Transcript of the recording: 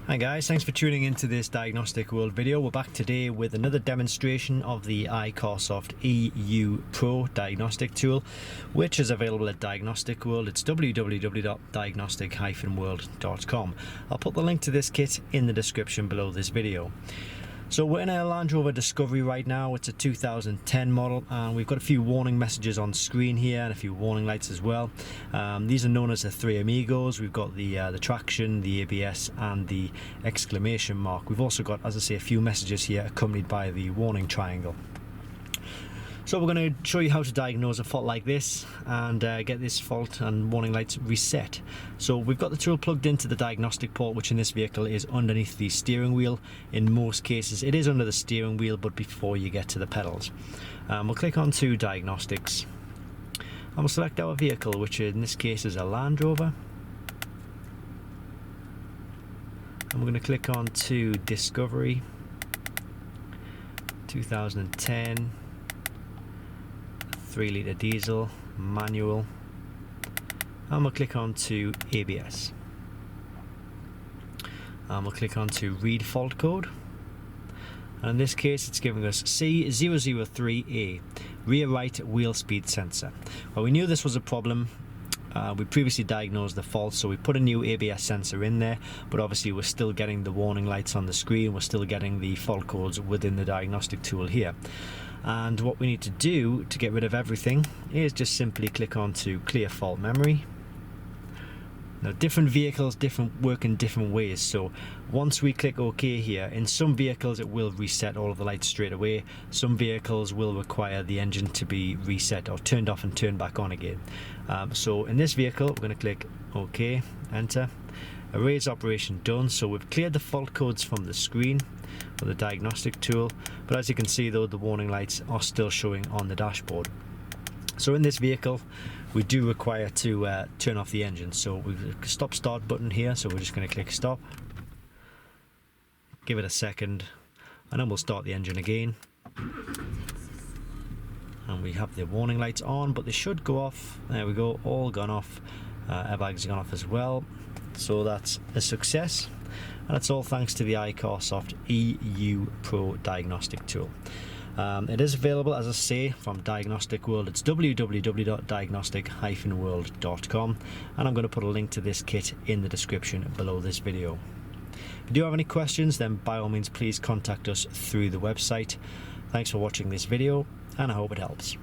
Hi guys, thanks for tuning into this Diagnostic World video. We're back today with another demonstration of the iCarsoft EU Pro diagnostic tool, which is available at Diagnostic World. It's www.diagnostic-world.com. I'll put the link to this kit in the description below this video. So we're in a Land Rover Discovery right now. It's a 2010 model, and we've got a few warning messages on screen here and a few warning lights as well. These are known as the 3 AMIGOs. We've got the traction, the ABS and the exclamation mark. We've also got, as I say, a few messages here accompanied by the warning triangle. So we're going to show you how to diagnose a fault like this and get this fault and warning lights reset. So we've got the tool plugged into the diagnostic port, which in this vehicle is underneath the steering wheel. In most cases it is under the steering wheel, but before you get to the pedals. We'll click on to Diagnostics and we'll select our vehicle, which in this case is a Land Rover. And we're going to click on to Discovery 2010 3-litre diesel, manual, and we'll click on to ABS. And we'll click on to read fault code. And in this case it's giving us C003A, rear right wheel speed sensor. Well, we knew this was a problem. We previously diagnosed the fault, so we put a new ABS sensor in there, but obviously we're still getting the warning lights on the screen, we're still getting the fault codes within the diagnostic tool here. And what we need to do to get rid of everything is just simply click on to clear fault memory. Now, different vehicles work in different ways, so once we click OK here, in some vehicles it will reset all of the lights straight away. Some vehicles will require the engine to be reset or turned off and turned back on again. So in this vehicle we're going to click OK, enter. Erase operation done. So we've cleared the fault codes from the screen for the diagnostic tool, but as you can see though, the warning lights are still showing on the dashboard. So in this vehicle we do require to turn off the engine, so we've a stop start button here, so we're just going to click stop, give it a second, and then we'll start the engine again. And we have the warning lights on, but they should go off. There we go, all gone off. Airbags gone off as well, so that's a success. And it's all thanks to the iCarsoft EU Pro diagnostic tool. It is available, as I say, from Diagnostic World. It's www.diagnostic-world.com, and I'm going to put a link to this kit in the description below this video. If you do have any questions, then by all means please contact us through the website. Thanks for watching this video, and I hope it helps.